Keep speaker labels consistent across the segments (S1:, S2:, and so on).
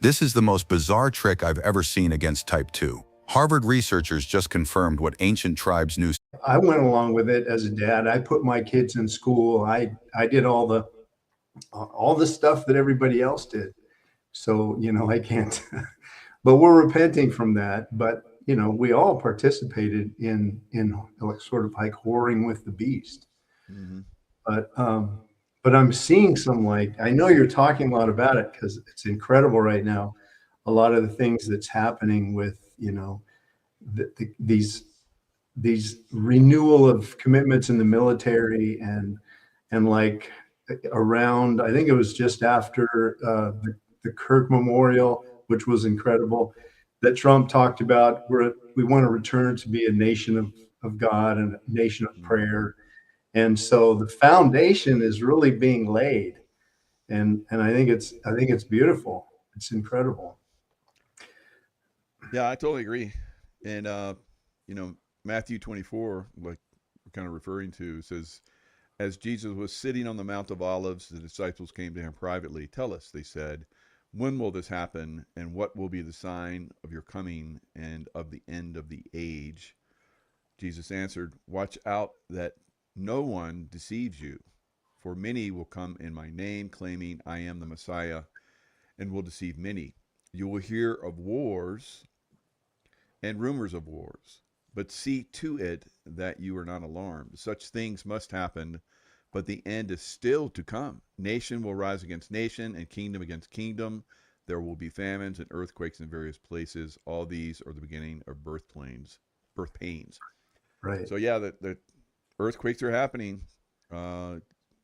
S1: This is the most bizarre trick I've ever seen against type 2. Harvard researchers just confirmed what ancient tribes knew.
S2: I went along with it as a dad. I put my kids in school. I did all the stuff that everybody else did. So, I can't, but we're repenting from that. But, we all participated in like sort of like whoring with the beast.
S3: Hmm.
S2: But, but I'm seeing some, like, I know you're talking a lot about it because it's incredible right now. A lot of the things that's happening with, these renewal of commitments in the military and like around, I think it was just after the Kirk Memorial, which was incredible, that Trump talked about we want to return to be a nation of God and a nation of prayer. And so the foundation is really being laid. And I think it's beautiful. It's incredible.
S3: Yeah, I totally agree. And Matthew 24, like we're kind of referring to, says, as Jesus was sitting on the Mount of Olives, the disciples came to him privately. Tell us, they said, when will this happen, and what will be the sign of your coming and of the end of the age? Jesus answered, watch out that no one deceives you, for many will come in my name, claiming I am the Messiah, and will deceive many. You will hear of wars and rumors of wars, but see to it that you are not alarmed. Such things must happen, but the end is still to come. Nation will rise against nation, and kingdom against kingdom. There will be famines and earthquakes in various places. All these are the beginning of birth pains.
S2: Right.
S3: So yeah, the earthquakes are happening. Uh,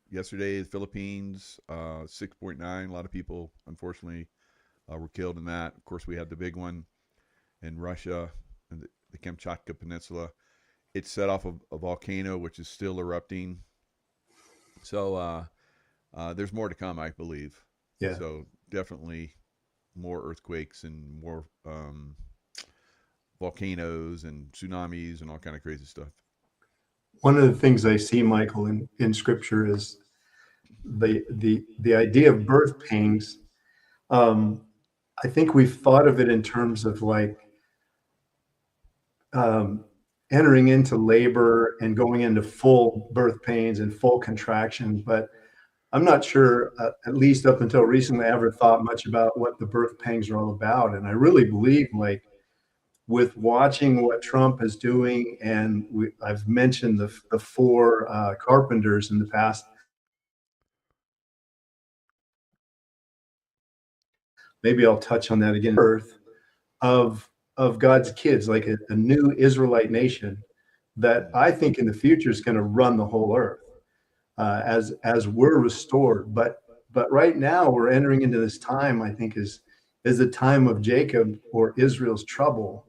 S3: Yesterday, the Philippines, 6.9. A lot of people, unfortunately, were killed in that. Of course, we had the big one in Russia, and the Kamchatka Peninsula. It set off a volcano which is still erupting. So there's more to come, I believe.
S2: Yeah.
S3: So definitely more earthquakes and more volcanoes and tsunamis and all kind of crazy stuff.
S2: One of the things I see, Michael, in scripture is the idea of birth pains. Um, I think we've thought of it in terms of like um, entering into labor and going into full birth pains and full contraction. But I'm not sure, at least up until recently, I ever thought much about what the birth pangs are all about. And I really believe, like, with watching what Trump is doing, and I've mentioned the four carpenters in the past. Maybe I'll touch on that again. Birth of God's kids, like a new Israelite nation that
S3: Mm.
S2: I think in the future is going to run the whole earth as we're restored. But right now we're entering into this time. I think is the time of Jacob or Israel's trouble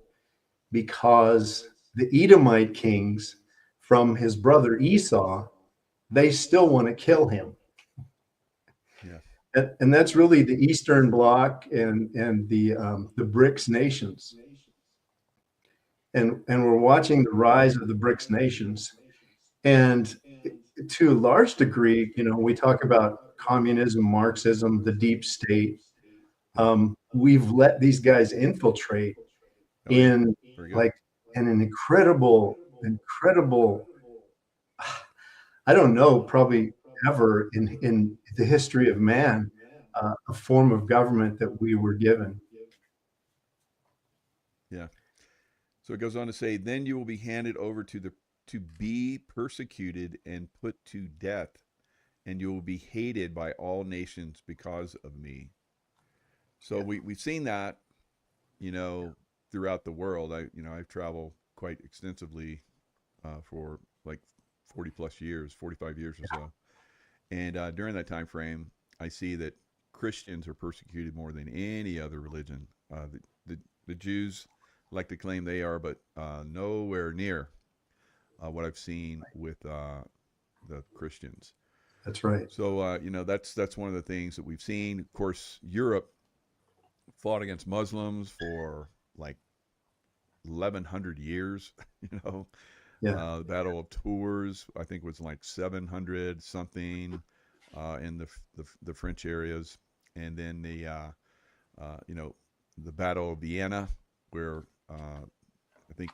S2: because the Edomite kings from his brother Esau, they still want to kill him.
S3: Yeah.
S2: And that's really the Eastern Bloc and the BRICS nations. And we're watching the rise of the BRICS nations. And to a large degree, we talk about communism, Marxism, the deep state. We've let these guys infiltrate
S3: Oh yeah.
S2: in
S3: Very good.
S2: like in an incredible, I don't know, probably ever in the history of man, a form of government that we were given.
S3: Yeah. So it goes on to say, then you will be handed over to be persecuted and put to death, and you will be hated by all nations because of me. So
S2: Yeah.
S3: we've seen that, you know, throughout the world. I've traveled quite extensively for like 40 plus years, 45 years or so. And during that time frame, I see that Christians are persecuted more than any other religion. The Jews like to claim they are, but nowhere near what I've seen with the Christians.
S2: That's right.
S3: So that's one of the things that we've seen. Of course, Europe fought against Muslims for like 1,100 years. You know,
S2: Yeah.
S3: the Battle of Tours, I think, was like 700 something in the French areas, and then the Battle of Vienna, where I think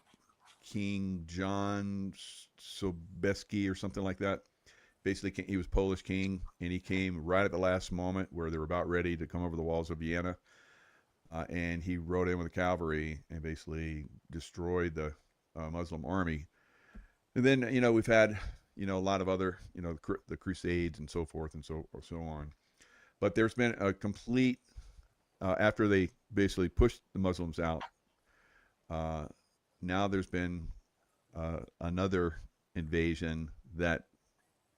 S3: King John Sobieski or something like that. Basically, he was Polish king, and he came right at the last moment where they were about ready to come over the walls of Vienna, and he rode in with the cavalry and basically destroyed the Muslim army. And then we've had a lot of other the Crusades and so forth and so on. But there's been a complete after they basically pushed the Muslims out. Now there's been another invasion that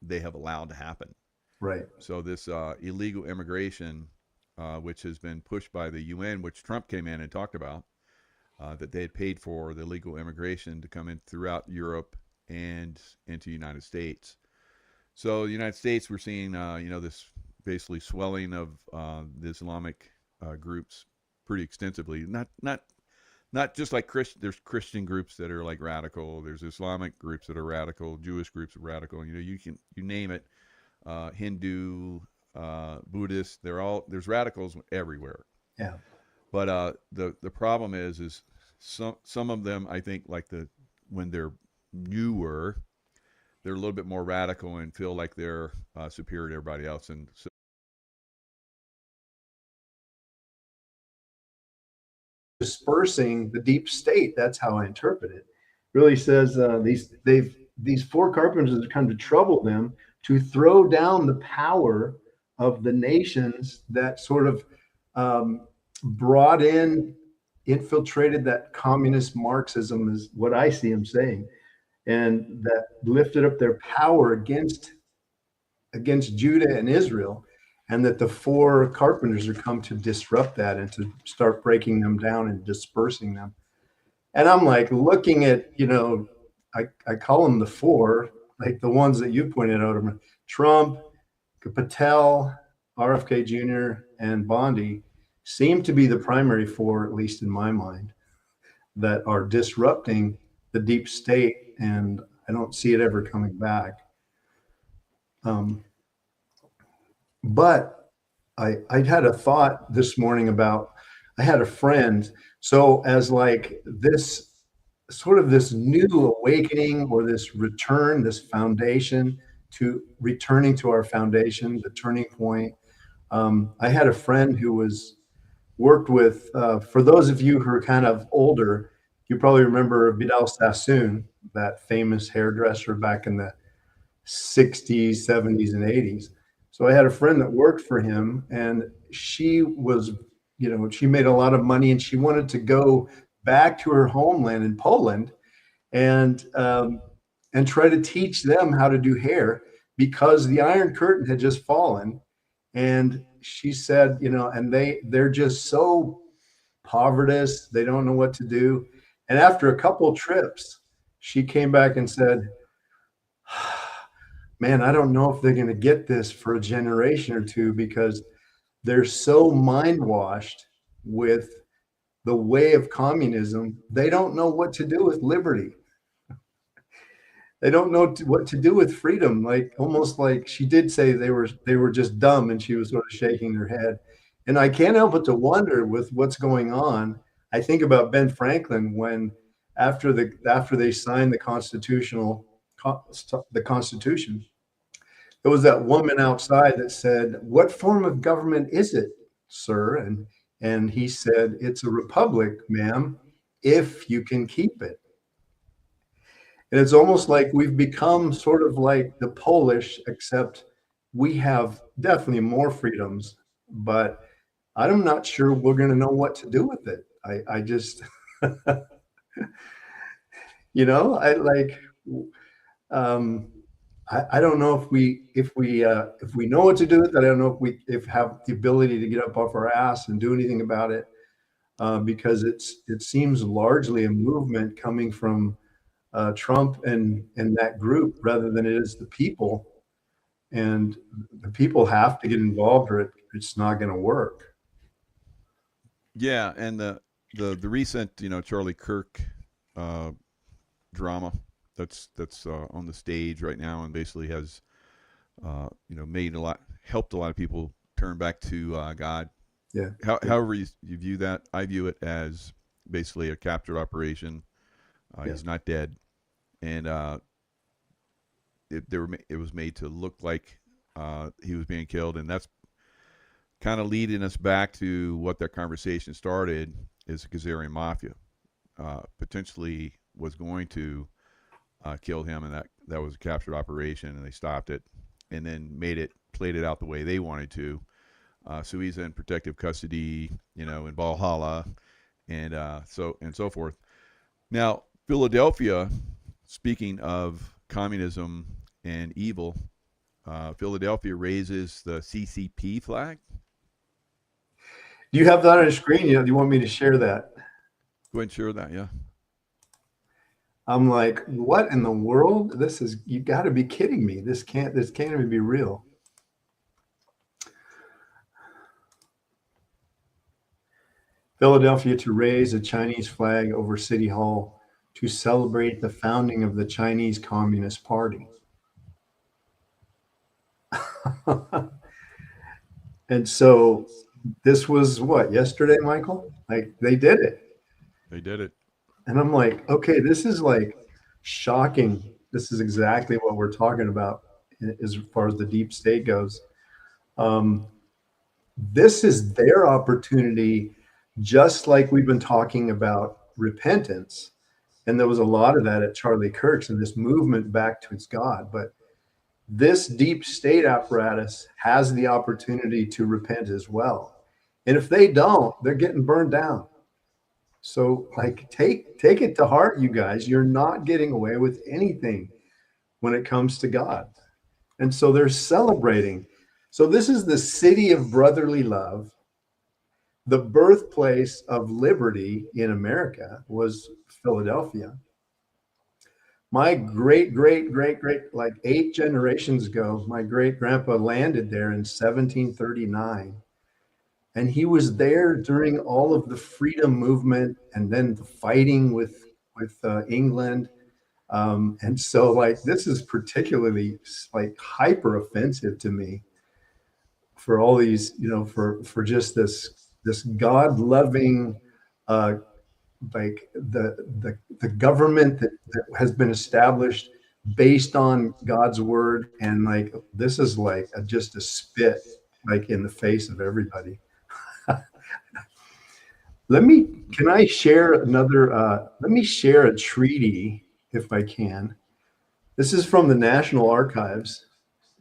S3: they have allowed to happen.
S2: Right.
S3: So this illegal immigration, which has been pushed by the UN, which Trump came in and talked about, that they had paid for the illegal immigration to come in throughout Europe and into the United States. So the United States, we're seeing, this basically swelling of the Islamic groups pretty extensively. Not just like there's Christian groups that are like radical. There's Islamic groups that are radical. Jewish groups are radical. You name it. Hindu, Buddhist. There's radicals everywhere.
S2: Yeah.
S3: But the problem is some of them, I think, like when they're newer, they're a little bit more radical and feel like they're superior to everybody else, and so
S2: dispersing the deep state. That's how I interpret it. Really says these four carpenters have come to trouble them, to throw down the power of the nations that sort of brought in, infiltrated that communist Marxism, is what I see him saying, and that lifted up their power against Judah and Israel. And that the four carpenters are come to disrupt that and to start breaking them down and dispersing them. And I'm like looking at, I call them the four, like the ones that you pointed out, Trump, Patel, RFK Jr., and Bondi seem to be the primary four, at least in my mind, that are disrupting the deep state. And I don't see it ever coming back. But I had a thought this morning I had a friend. So as like this sort of this new awakening or this return, this foundation to returning to our foundation, the turning point. I had a friend who worked with, for those of you who are kind of older, you probably remember Vidal Sassoon, that famous hairdresser back in the 60s, 70s, and 80s. So I had a friend that worked for him, and she was, she made a lot of money, and she wanted to go back to her homeland in Poland and try to teach them how to do hair, because the Iron Curtain had just fallen. And she said, and they're just so povertous, they don't know what to do. And after a couple of trips, she came back and said, man, I don't know if they're going to get this for a generation or two, because they're so mind washed with the way of communism. They don't know what to do with liberty. They don't know what to do with freedom. Like, almost like she did say they were just dumb, and she was sort of shaking her head. And I can't help but to wonder with what's going on. I think about Ben Franklin, when after they signed the Constitution, there was that woman outside that said, "What form of government is it, sir?" And he said, "It's a republic, ma'am, if you can keep it." And it's almost like we've become sort of like the Polish, except we have definitely more freedoms, but I'm not sure we're going to know what to do with it. I just, I don't know if we know what to do with it. I don't know if we have the ability to get up off our ass and do anything about it, because it seems largely a movement coming from Trump and that group, rather than it is the people. And the people have to get involved, or it's not going to work.
S3: Yeah, and the recent Charlie Kirk drama that's on the stage right now, and basically has helped a lot of people turn back to God.
S2: Yeah.
S3: However you view that, I view it as basically a captured operation.
S2: Yeah.
S3: He's not dead, and it was made to look like he was being killed, and that's kind of leading us back to what that conversation started. Is the Khazarian mafia potentially was going to kill him, and that was a captured operation, and they stopped it, and then played it out the way they wanted to. So he's in protective custody, in Valhalla, and so forth. Now, Philadelphia, speaking of communism and evil, Philadelphia raises the CCP flag.
S2: Do you have that on your screen? Do you want me to share that?
S3: Go ahead and share that, yeah.
S2: I'm like, what in the world? You got to be kidding me. This can't even be real. Philadelphia to raise a Chinese flag over City Hall to celebrate the founding of the Chinese Communist Party. And so this was what, yesterday, Michael? Like, they did it.
S3: They did it.
S2: And I'm like, okay, this is like shocking. This is exactly what we're talking about as far as the deep state goes. This is their opportunity, just like we've been talking about repentance. And there was a lot of that at Charlie Kirk's and this movement back towards God. But this deep state apparatus has the opportunity to repent as well. And if they don't, they're getting burned down. So like, take it to heart, you guys. You're not getting away with anything when it comes to God. And so they're celebrating. So this is the city of brotherly love. The birthplace of liberty in America was Philadelphia. My great, like 8 generations ago, my great grandpa landed there in 1739. And he was there during all of the freedom movement and then the fighting with England. And so like, this is particularly like hyper offensive to me for all these, for just this God loving, like the government that has been established based on God's word. And like, this is like just a spit, like in the face of everybody. Can I share let me share a treaty if I can. This is from the National Archives,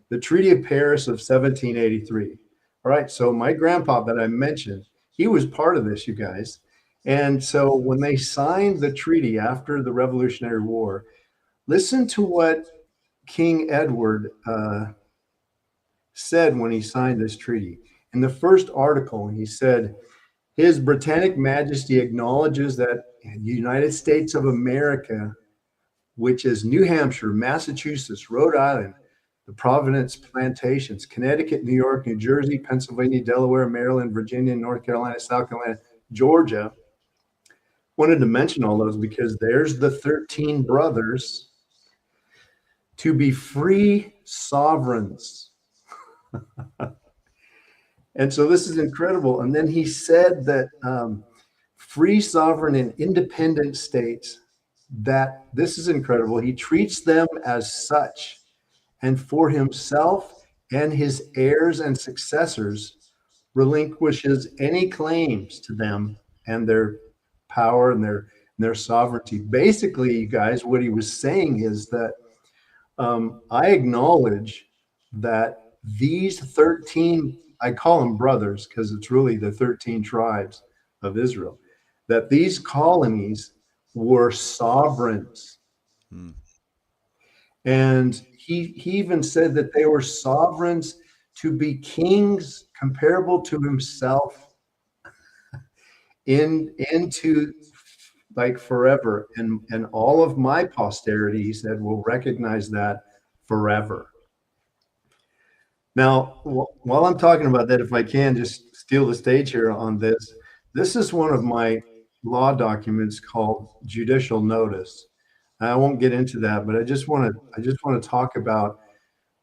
S2: the Treaty of Paris of 1783. All right. So my grandpa that I mentioned, he was part of this, you guys. And so when they signed the treaty after the Revolutionary War, listen to what King Edward said when he signed this treaty. In the first article, he said, His Britannic Majesty acknowledges that the United States of America, which is New Hampshire, Massachusetts, Rhode Island, the Providence Plantations, Connecticut, New York, New Jersey, Pennsylvania, Delaware, Maryland, Virginia, North Carolina, South Carolina, Georgia. Wanted to mention all those because there's the 13 brothers to be free sovereigns. And so this is incredible. And then he said that free, sovereign, and independent states, that this is incredible. He treats them as such, and for himself and his heirs and successors relinquishes any claims to them and their power and their sovereignty. Basically, you guys, what he was saying is that I acknowledge that these 13, I call them brothers because it's really the 13 tribes of Israel, that these colonies were sovereigns. And he even said that they were sovereigns to be kings comparable to himself into like forever. And all of my posterity, he said, will recognize that forever. Now, while I'm talking about that, if I can just steal the stage here on this, this is one of my law documents called Judicial Notice. I won't get into that, but I just want to talk about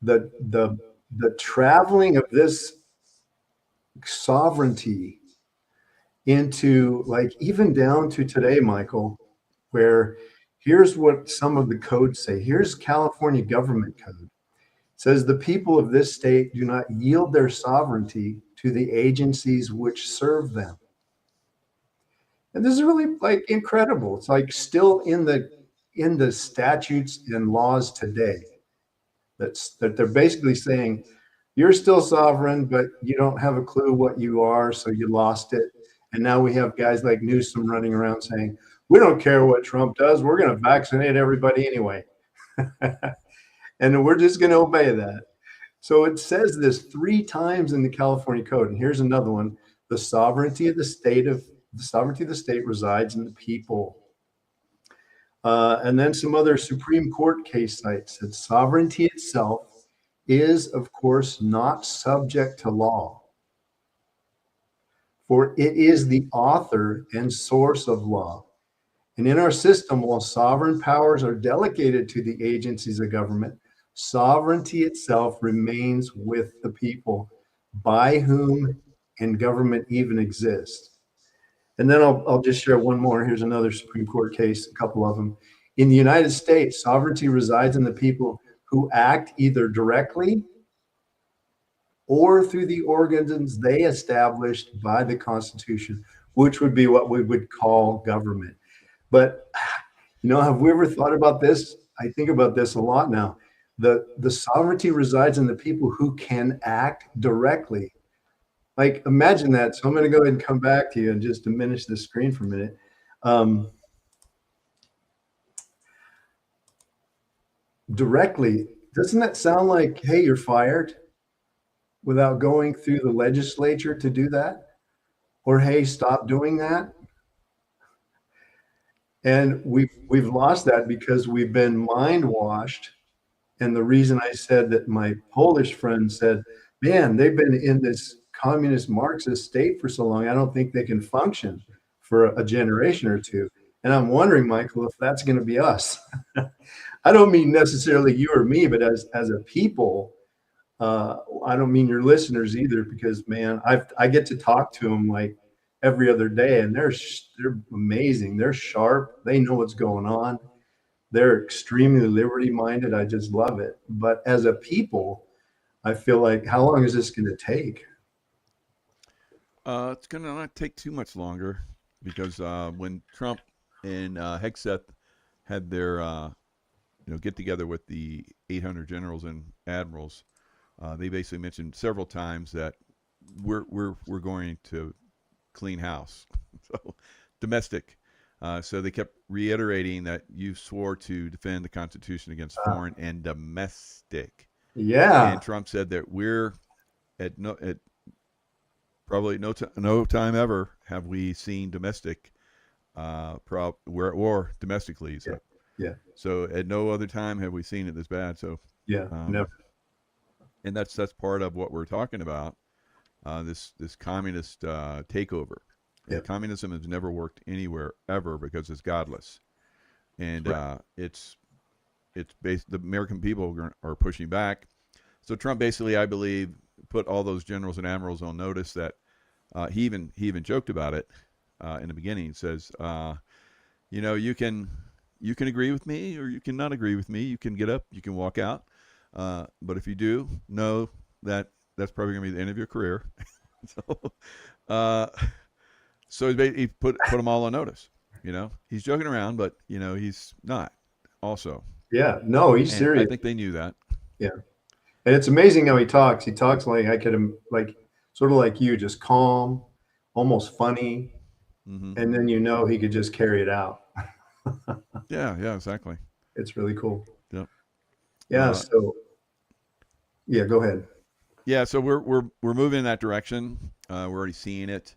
S2: the traveling of this sovereignty into like even down to today, Michael, where here's what some of the codes say. Here's California government code. It says the people of this state do not yield their sovereignty to the agencies which serve them. And this is really like incredible. It's like still in the statutes and laws today. That they're basically saying you're still sovereign, but you don't have a clue what you are, so you lost it. And now we have guys like Newsom running around saying, we don't care what Trump does. We're going to vaccinate everybody anyway. And we're just going to obey that. So it says this 3 times in the California Code. And here's another one. The sovereignty of the state resides in the people. And then some other Supreme Court case cites that sovereignty itself is, of course, not subject to law, for it is the author and source of law. And in our system, while sovereign powers are delegated to the agencies of government, sovereignty itself remains with the people, by whom and government even exists. And then I'll just share one more. Here's another Supreme Court case, a couple of them. In the United States, sovereignty resides in the people who act either directly or through the organs they established by the Constitution, which would be what we would call government. But, have we ever thought about this? I think about this a lot now. The sovereignty resides in the people who can act directly. Like, imagine that. So I'm going to go ahead and come back to you and just diminish the screen for a minute. Directly, doesn't that sound like, hey, you're fired, without going through the legislature to do that? Or, hey, stop doing that? And we've lost that because we've been mind washed. And the reason I said that, my Polish friend said, man, they've been in this communist Marxist state for so long, I don't think they can function for a generation or two. And I'm wondering, Michael, if that's going to be us. I don't mean necessarily you or me, but as a people, I don't mean your listeners either, because man, I get to talk to them like every other day, and they're amazing. They're sharp. They know what's going on. They're extremely liberty minded. I just love it. But as a people, I feel like, how long is this going to take?
S3: It's going to not take too much longer, because when Trump and Hegseth had their get together with the 800 generals and admirals, they basically mentioned several times that we're going to clean house, so domestic. So they kept reiterating that you swore to defend the Constitution against foreign and domestic.
S2: Yeah.
S3: And Trump said that we're at probably no time ever have we seen domestic or domestically. So,
S2: yeah.
S3: So at no other time have we seen it this bad. So
S2: yeah, never.
S3: And that's part of what we're talking about. This communist takeover.
S2: Yep.
S3: Communism has never worked anywhere ever because it's godless, and
S2: right.
S3: it's based. The American people are pushing back. So Trump basically, I believe, put all those generals and admirals on notice that he even joked about it in the beginning. He says, you can agree with me or you can not agree with me. You can get up, you can walk out, but if you do, know that that's probably going to be the end of your career. So he put them all on notice. He's joking around, but he's not. Also,
S2: yeah, no, he's serious.
S3: I think they knew that.
S2: Yeah, and it's amazing how he talks. He talks like sort of like you, just calm, almost funny, and then he could just carry it out.
S3: Yeah, exactly.
S2: It's really cool.
S3: Yep.
S2: Yeah. So, yeah, go ahead.
S3: Yeah, so we're moving in that direction. We're already seeing it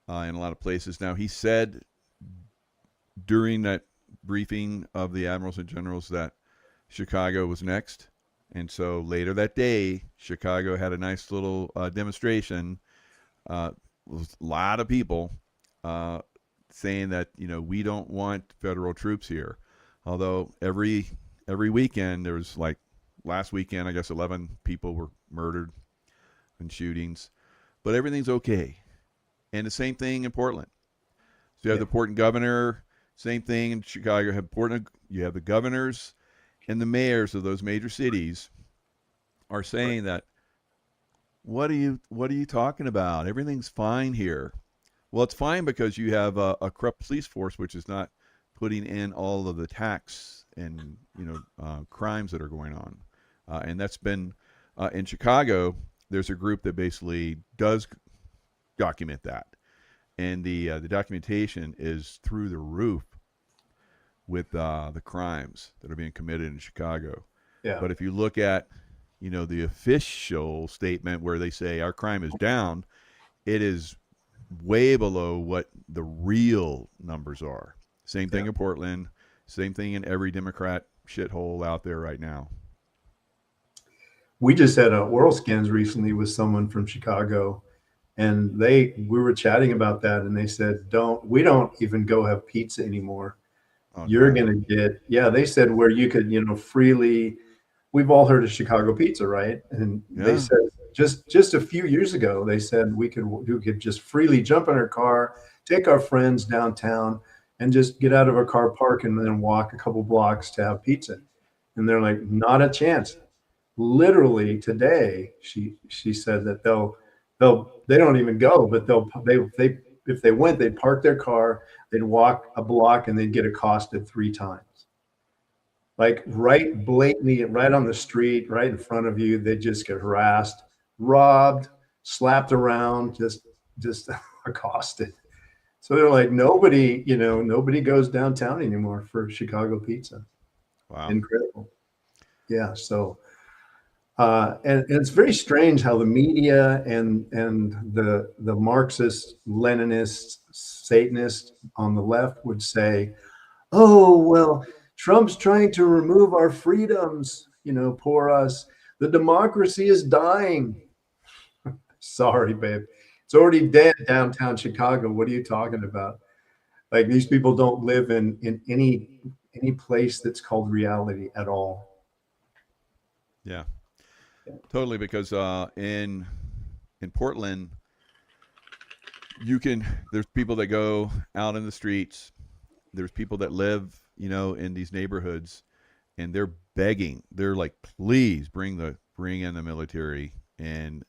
S3: in a lot of places now. He said during that briefing of the admirals and generals that Chicago was next, and so later that day, Chicago had a nice little demonstration. A lot of people saying that we don't want federal troops here. Although every weekend there was, like last weekend, I guess 11 people were murdered in shootings, but everything's okay. And the same thing in Portland. So you have
S2: Yeah.
S3: the Portland governor, same thing in Chicago. You have the governors and the mayors of those major cities are saying that what are you talking about? Everything's fine here. Well, it's fine because you have a corrupt police force which is not putting in all of the tax and crimes that are going on, and that's been in Chicago. There's a group that basically does document that, and the documentation is through the roof with the crimes that are being committed in Chicago.
S2: Yeah.
S3: But if you look at the official statement where they say our crime is down, it is way below what the real numbers are. Same thing in Portland, same thing in every Democrat shithole out there right now.
S2: We just had a oral scans recently with someone from Chicago, and we were chatting about that, and they said, we don't even go have pizza anymore.
S3: Oh,
S2: You're
S3: no.
S2: going to get, they said where you could, freely, we've all heard of Chicago pizza, right? And they
S3: Yeah.
S2: said just a few years ago, they said we could just freely jump in our car, take our friends downtown, and just get out of our car park and then walk a couple blocks to have pizza. And they're like, not a chance. Literally today, she said that they don't even go, but they if they went, they'd park their car, they'd walk a block, and they'd get accosted 3 times. Like right blatantly, right on the street, right in front of you, they just get harassed, robbed, slapped around, just accosted. So they're like, nobody goes downtown anymore for Chicago pizza.
S3: Wow.
S2: Incredible. Yeah. So, and it's very strange how the media and the Marxist, Leninist, Satanist on the left would say, oh, well, Trump's trying to remove our freedoms, poor us. The democracy is dying. Sorry, babe. It's already dead downtown Chicago. What are you talking about? Like, these people don't live in any place that's called reality at all.
S3: Yeah. Totally, because in Portland, there's people that go out in the streets. There's people that live, in these neighborhoods, and they're begging. They're like, please bring in the military and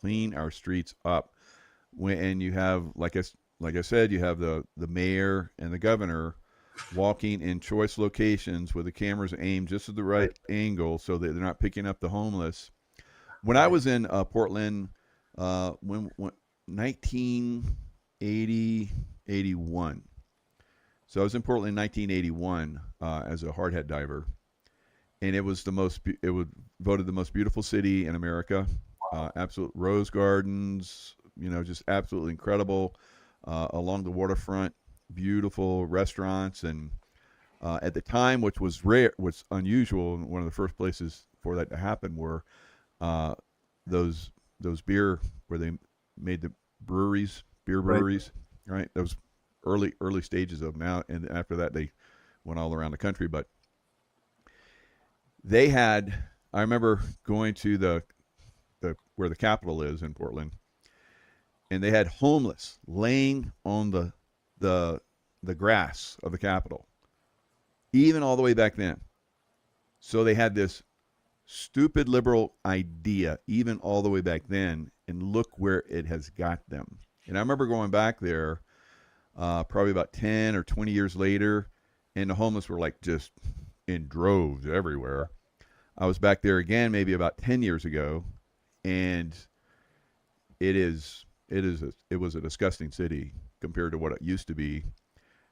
S3: clean our streets up. And you have, like I said, you have the mayor and the governor walking in choice locations with the cameras aimed just at the right angle so that they're not picking up the homeless. When I was in Portland, when 1980, 81. So I was in Portland in 1981 as a hard hat diver, and it was voted the most beautiful city in America. Absolute rose gardens, just absolutely incredible along the waterfront, beautiful restaurants, and at the time, which was rare, was unusual, and one of the first places for that to happen were those beer where they made the beer breweries, right? Those early stages of them out, and after that they went all around the country. But I remember going to the where the Capitol is in Portland, and they had homeless laying on the grass of the Capitol, even all the way back then. So they had this stupid liberal idea, even all the way back then, and look where it has got them. And I remember going back there probably about 10 or 20 years later, and the homeless were like just in droves everywhere. I was back there again maybe about 10 years ago, and it was a disgusting city compared to what it used to be.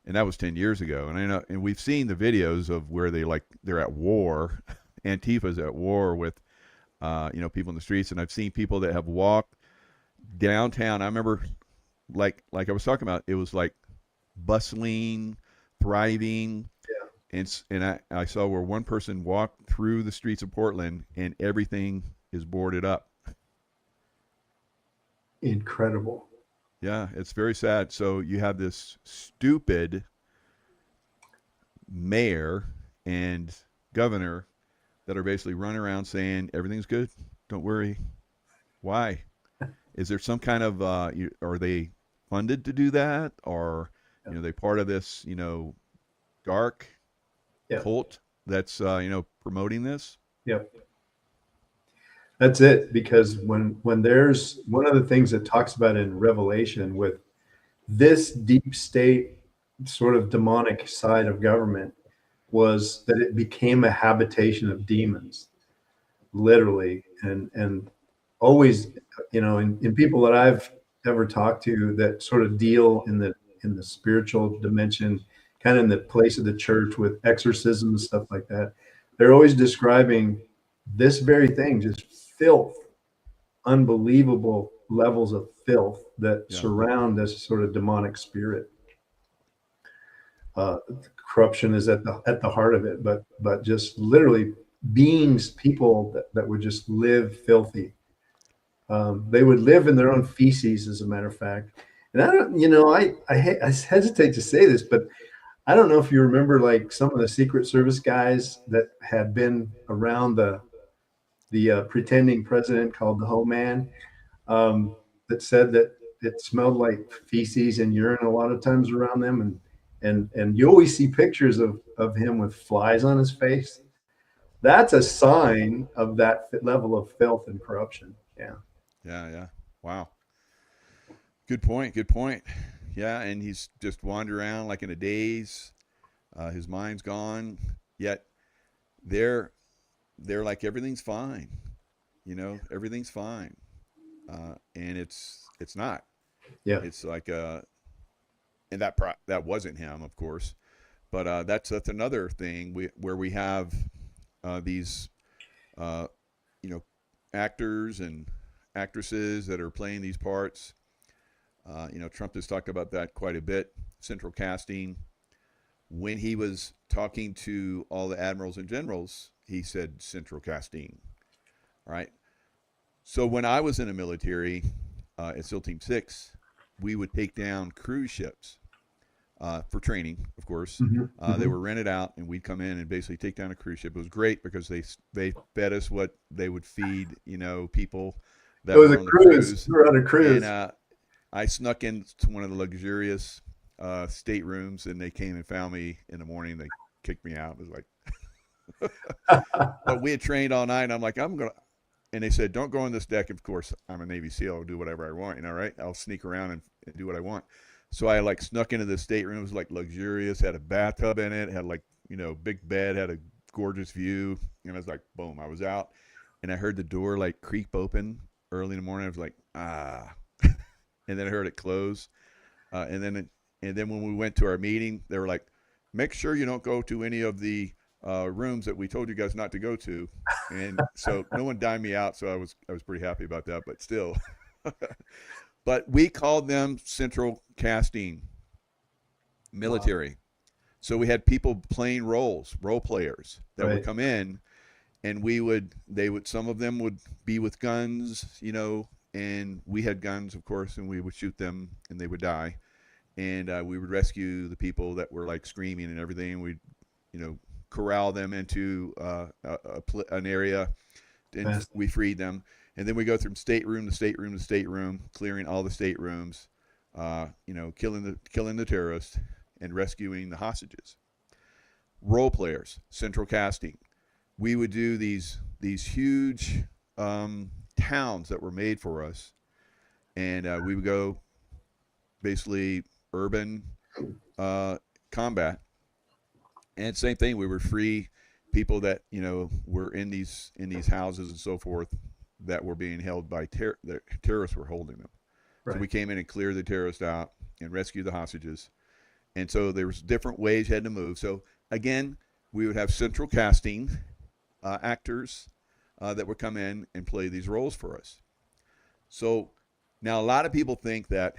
S3: And that was 10 years ago. And I know, and we've seen the videos of where they're at war. Antifa's at war with people in the streets, and I've seen people that have walked downtown. I remember like I was talking about, it was like bustling, thriving. And I saw where one person walked through the streets of Portland and everything is boarded up.
S2: Incredible.
S3: Yeah, it's very sad. So you have this stupid mayor and governor that are basically running around saying everything's good, don't worry. Why? Is there some kind of are they funded to do that, or they part of this dark
S2: Yeah.
S3: cult that's promoting this?
S2: Yep. That's it. Because when there's one of the things that talks about in Revelation with this deep state sort of demonic side of government was that it became a habitation of demons, literally, and always, in people that I've ever talked to that sort of deal in the spiritual dimension, kind of in the place of the church with exorcism and stuff like that, they're always describing this very thing, just filth, unbelievable levels of filth that surround this sort of demonic spirit. Corruption is at the heart of it, but just literally beings, people that would just live filthy. They would live in their own feces, as a matter of fact. And I don't, I hesitate to say this, but I don't know if you remember, like, some of the Secret Service guys that had been around the pretending president called the Ho Man, that said that it smelled like feces and urine a lot of times around them, and you always see pictures of him with flies on his face. That's a sign of that level of filth and corruption.
S3: Yeah. Wow. Good point. Yeah, and he's just wandering around like in a daze. His mind's gone. Yet they're like, everything's fine. Everything's fine. And it's not.
S2: Yeah.
S3: It's like and that wasn't him, of course. But that's another thing where we have these actors and actresses that are playing these parts. Trump has talked about that quite a bit. Central casting. When he was talking to all the admirals and generals, he said central casting. All right. So when I was in the military at SEAL Team 6, we would take down cruise ships for training, of course. They were rented out, and we'd come in and basically take down a cruise ship. It was great because they fed us what they would feed, people that
S2: it was
S3: were
S2: a
S3: on
S2: cruise.
S3: the cruise.
S2: We were on a cruise.
S3: And I snuck into one of the luxurious staterooms, and they came and found me in the morning. They kicked me out. It was like, but we had trained all night. And I'm like, and they said, don't go on this deck. Of course, I'm a Navy SEAL. I'll do whatever I want, right? I'll sneak around and do what I want. So I like snuck into the stateroom. It was like luxurious, had a bathtub in it, had like, big bed, had a gorgeous view. And I was like, boom, I was out. And I heard the door like creak open early in the morning. I was like, and then I heard it close. And then when we went to our meeting, they were like, make sure you don't go to any of the rooms that we told you guys not to go to. And so no one dined me out. So I was pretty happy about that, but still. But we called them central casting military. Wow. So we had people playing role players that would come in, and some of them would be with guns, and we had guns, of course, and we would shoot them and they would die. And we would rescue the people that were like screaming and everything. We'd, corral them into an area, and we freed them. And then we go from stateroom to stateroom to stateroom, clearing all the staterooms, killing the terrorists and rescuing the hostages. Role players, central casting. We would do these huge towns that were made for us, and we would go basically urban combat. And same thing, we would free people that were in these houses and so forth that were being held by the terrorists were holding them. Right. So we came in and cleared the terrorists out and rescued the hostages. And so there was different ways you had to move. So again, we would have central casting actors that would come in and play these roles for us. So now a lot of people think that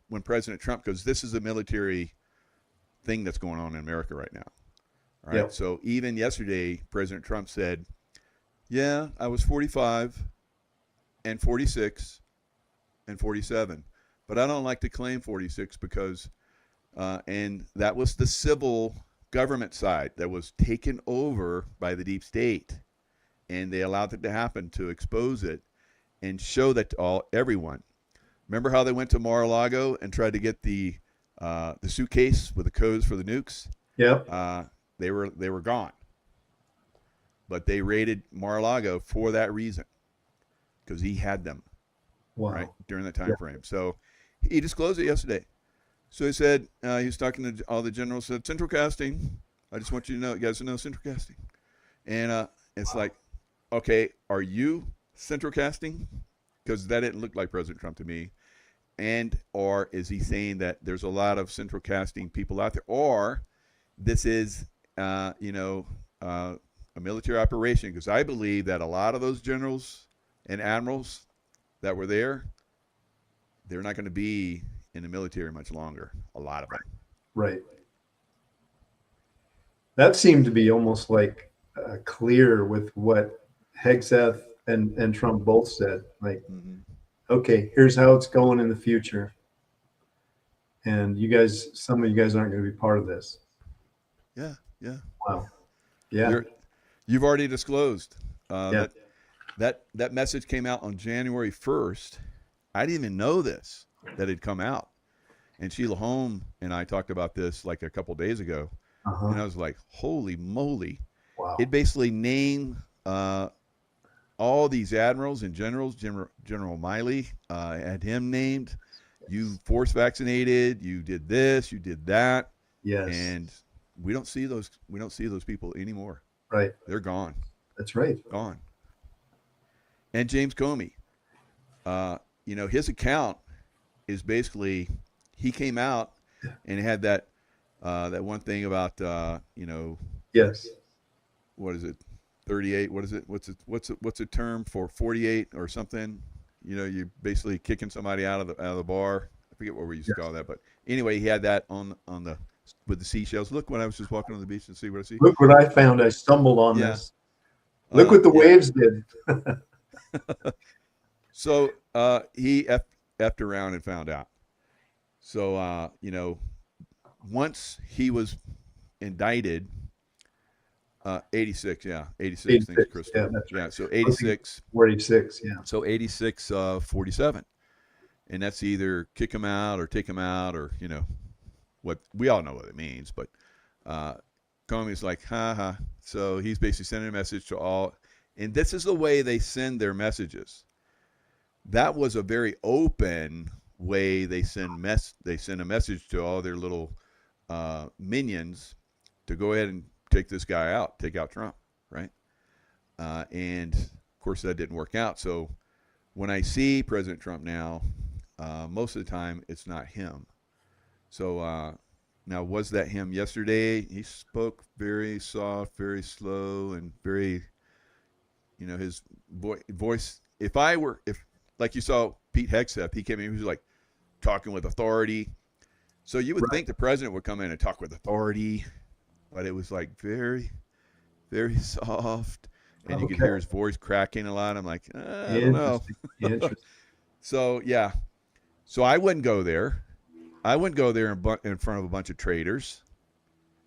S3: when President Trump, because this is a military thing that's going on in America right now. All right. Yep. So even yesterday, President Trump said, yeah, I was 45 and 46 and 47, but I don't like to claim 46 because, and that was the civil government side that was taken over by the deep state, and they allowed it to happen to expose it and show that to everyone. Remember how they went to Mar-a-Lago and tried to get the suitcase with the codes for the nukes?
S2: Yep.
S3: They were gone. But they raided Mar-a-Lago for that reason, because he had them.
S2: Wow.
S3: Right, during that time frame. So he disclosed it yesterday. So he said, he was talking to all the generals, said, Central Casting, I just want you to know, you guys to know Central Casting. And it's like, okay, are you Central Casting? Because that didn't look like President Trump to me. And or is he saying that there's a lot of Central Casting people out there? Or this is, a military operation? Because I believe that a lot of those generals and admirals that were there, they're not going to be in the military much longer. A lot of them.
S2: Right. That seemed to be almost like clear with what Hegseth and Trump both said. Like, okay, here's how it's going in the future. And you guys, some of you guys aren't going to be part of this.
S3: Yeah, yeah.
S2: Wow. Yeah.
S3: You've already disclosed
S2: Yeah.
S3: that message came out on January 1st. I didn't even know this, that had come out. And Sheila Holm and I talked about this like a couple days ago. And I was like, holy moly.
S2: Wow.
S3: It basically named all these admirals and generals. General Miley had him named. You force vaccinated. You did this. You did that.
S2: Yes.
S3: And we don't see those people anymore.
S2: Right.
S3: They're gone.
S2: That's right.
S3: Gone. And James Comey, his account is basically, he came out and had that one thing about
S2: Yes.
S3: what is it, 38? What is it? What's a term for 48 or something? You're basically kicking somebody out of the bar. I forget what we used to call that, but anyway, he had that on the with the seashells. Look, when I was just walking on the beach and see what I see.
S2: Look what I found. I stumbled on this. Look what the waves did.
S3: So he effed around and found out. So, once he was indicted, 86, yeah, 86, thanks, Crystal.
S2: Yeah, that's right.
S3: So 86.
S2: 46, yeah.
S3: So 86, 47. And that's either kick him out or take him out or, what we all know what it means. But Comey's like, ha ha. So he's basically sending a message to all. And this is the way they send their messages. That was a very open way they send a message to all their little minions to go ahead and take this guy out, take out Trump, right? And of course that didn't work out. So when I see President Trump now, most of the time it's not him. So now, was that him yesterday? He spoke very soft, very slow, and very, his voice. If like you saw Pete Hegseth, he came in, he was like talking with authority. So you would think the president would come in and talk with authority, but it was like very, very soft, and you could hear his voice cracking a lot. I'm like, I don't know.
S2: Interesting.
S3: So yeah, so I wouldn't go there. I wouldn't go there in front of a bunch of traitors.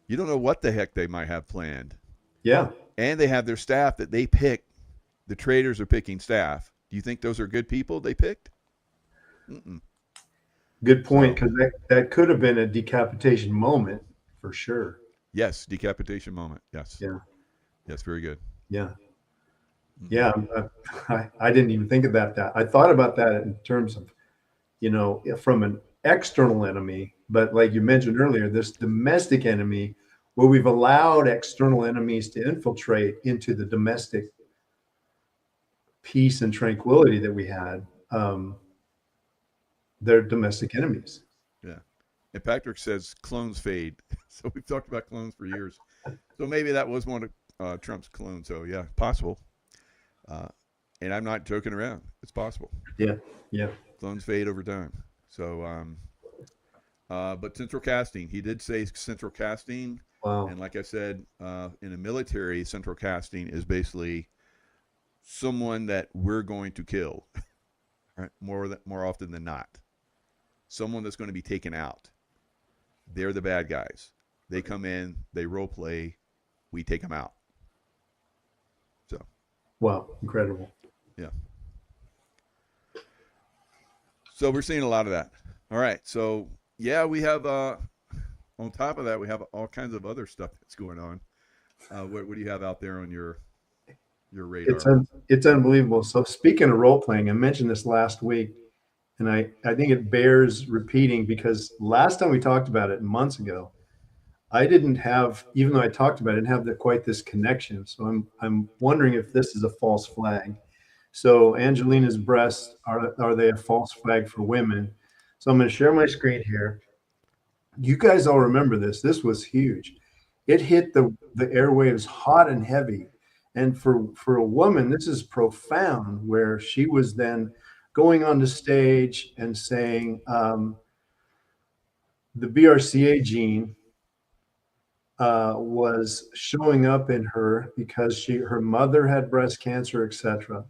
S3: You don't know what the heck they might have planned.
S2: Yeah.
S3: And they have their staff that they pick. The traitors are picking staff. Do you think those are good people they picked? Mm-mm.
S2: Good point, because that could have been a decapitation moment for sure.
S3: Yes, decapitation moment. Yes.
S2: Yeah.
S3: Yes, very good.
S2: Yeah. Yeah. I didn't even think about that. I thought about that in terms of, from an external enemy, but like you mentioned earlier, this domestic enemy where we've allowed external enemies to infiltrate into the domestic peace and tranquility that we had. They're domestic enemies.
S3: Yeah. And Patrick says clones fade. So we've talked about clones for years. So maybe that was one of Trump's clones. So yeah, possible. And I'm not joking around. It's possible.
S2: Yeah. Yeah.
S3: Clones fade over time. So, but central casting, he did say central casting.
S2: Wow.
S3: And like I said, in the military, central casting is basically someone that we're going to kill, right? More often than not. Someone that's going to be taken out. They're the bad guys. They come in, they role play, we take them out. So.
S2: Wow, incredible.
S3: Yeah. So we're seeing a lot of that. All right. So yeah, we have on top of that, we have all kinds of other stuff that's going on. What do you have out there on your
S2: It's
S3: radar?
S2: it's unbelievable. So speaking of role playing, I mentioned this last week, and I think it bears repeating because last time we talked about it months ago, I didn't have, even though I talked about it, I didn't have quite this connection. So I'm wondering if this is a false flag. So Angelina's breasts, are they a false flag for women? So I'm going to share my screen here. You guys all remember this. This was huge. It hit the airwaves hot and heavy. And for a woman, this is profound, where she was then going on the stage and saying the BRCA gene was showing up in her because her mother had breast cancer, etc.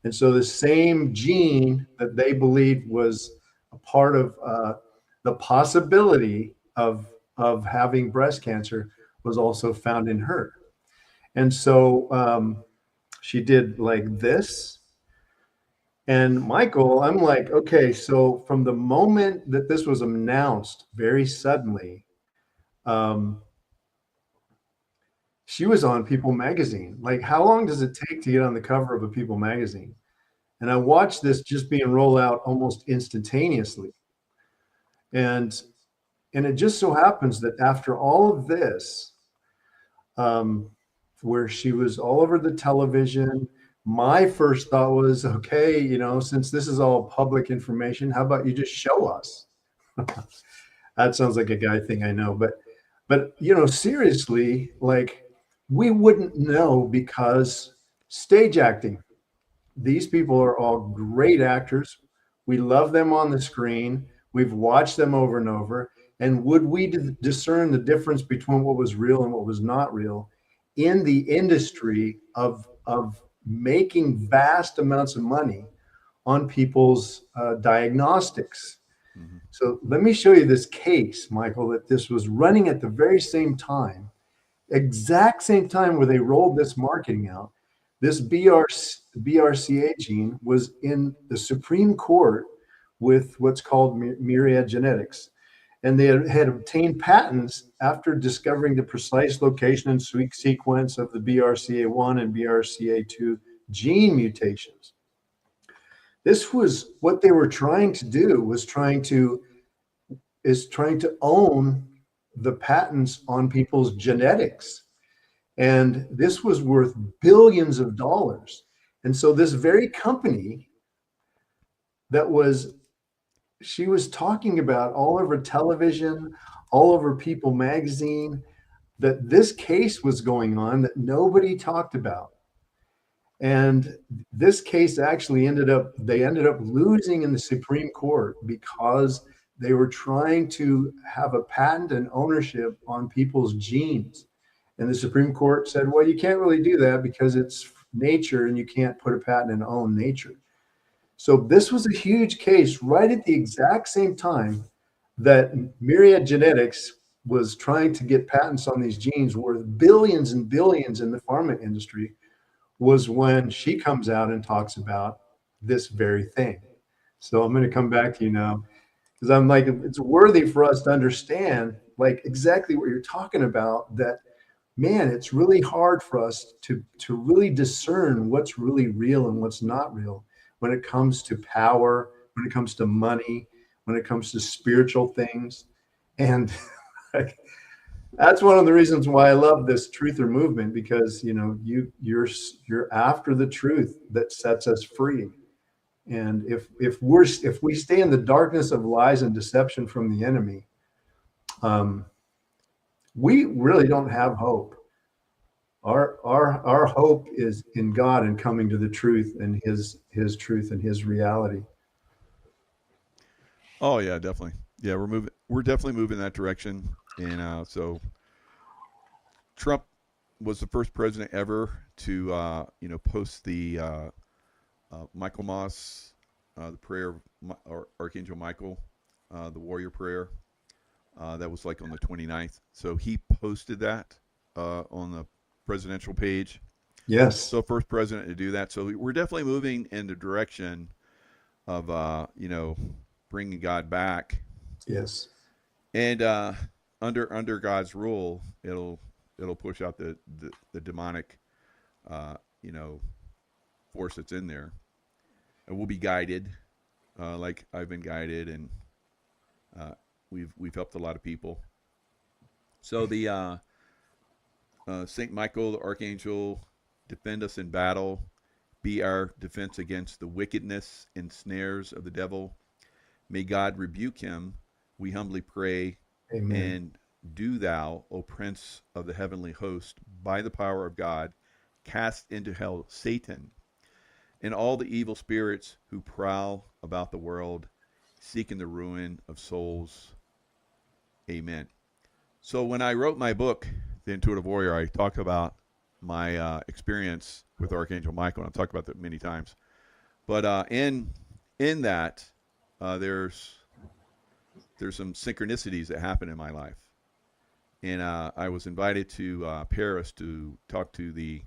S2: And so the same gene that they believed was a part of the possibility of having breast cancer was also found in her. And so she did like this. And Michael, I'm like, okay, so from the moment that this was announced very suddenly, she was on People magazine. Like, how long does it take to get on the cover of a People magazine? And I watched this just being rolled out almost instantaneously. And it just so happens that after all of this, where she was all over the television, my first thought was, okay, since this is all public information, how about you just show us? That sounds like a guy thing, I know, but seriously, like, we wouldn't know, because stage acting, these people are all great actors. We love them on the screen. We've watched them over and over. And would we discern the difference between what was real and what was not real in the industry of making vast amounts of money on people's diagnostics?
S3: Mm-hmm.
S2: So let me show you this case, Michael, that this was running at the very same time, exact same time where they rolled this marketing out. This BRCA gene was in the Supreme Court with what's called Myriad Genetics. And they had obtained patents after discovering the precise location and sequence of the BRCA1 and BRCA2 gene mutations. This was what they were trying to do, was trying to own the patents on people's genetics. And this was worth billions of dollars. And so this very company she was talking about all over television, all over People magazine, that this case was going on that nobody talked about. And this case actually ended up losing in the Supreme Court because they were trying to have a patent and ownership on people's genes. And the Supreme Court said, well, you can't really do that because it's nature and you can't put a patent and own nature. So this was a huge case right at the exact same time that Myriad Genetics was trying to get patents on these genes worth billions and billions in the pharma industry, was when she comes out and talks about this very thing. So I'm going to come back to you now, because I'm like, it's worthy for us to understand like exactly what you're talking about, that, man, it's really hard for us to really discern what's really real and what's not real when it comes to power, when it comes to money, when it comes to spiritual things. And that's one of the reasons why I love this truther movement, because you're after the truth that sets us free. And if we stay in the darkness of lies and deception from the enemy, we really don't have hope. Our hope is in God and coming to the truth and his truth and his reality.
S3: Oh yeah, definitely. Yeah, we're definitely moving in that direction. And so Trump was the first president ever to post the Michael Moss, the prayer of Archangel Michael, the warrior prayer. That was like on the 29th. So he posted that on the presidential page.
S2: Yes.
S3: So first president to do that. So we're definitely moving in the direction of bringing God back,
S2: Yes.
S3: and under God's rule, it'll push out the demonic, you know, force that's in there, and we'll be guided, like I've been guided, and we've helped a lot of people. So the Saint Michael, the archangel, defend us in battle, be our defense against the wickedness and snares of the devil. May God rebuke him, we humbly pray.
S2: Amen.
S3: And do thou, O Prince of the heavenly host, by the power of God, cast into hell Satan and all the evil spirits who prowl about the world, seeking the ruin of souls. Amen. So when I wrote my book, The Intuitive Warrior, I talked about my experience with Archangel Michael, and I've talked about that many times. But in that, there's some synchronicities that happen in my life. And I was invited to Paris to talk to the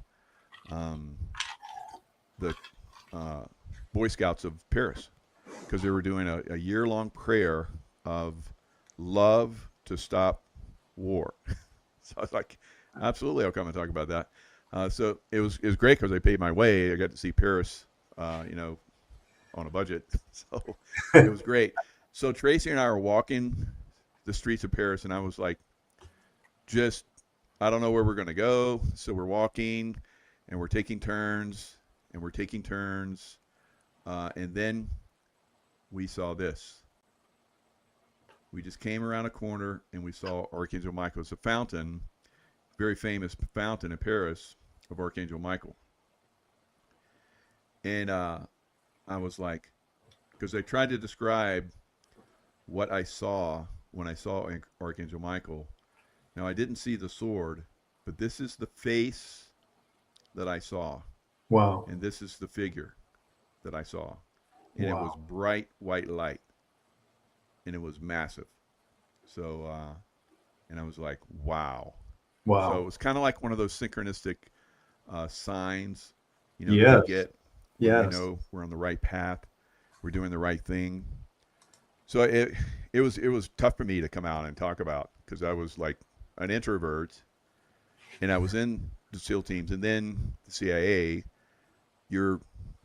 S3: Boy Scouts of Paris, because they were doing a year-long prayer of love to stop war. So I was like, absolutely, I'll come and talk about that. So it was great because I paid my way. I got to see Paris, you know, on a budget. So it was great. So Tracy and I were walking the streets of Paris, and I was like, I don't know where we're going to go. So we're walking, and we're taking turns, and and then we saw this. We just came around a corner, and we saw Archangel Michael. It's a fountain, very famous fountain in Paris of Archangel Michael. And I was like, because I tried to describe what I saw when I saw Archangel Michael. Now, I didn't see the sword, but this is the face that I saw.
S2: Wow.
S3: And this is the figure that I saw. And
S2: Wow.
S3: It was bright white light. And it was massive. So, and I was like, wow.
S2: Wow.
S3: So it was kind of like one of those synchronistic signs, you know,
S2: Yes.
S3: that you get.
S2: Yes.
S3: You know, we're on the right path. We're doing the right thing. So it was tough for me to come out and talk about, because I was like an introvert, and I was in the SEAL teams, and then the CIA. You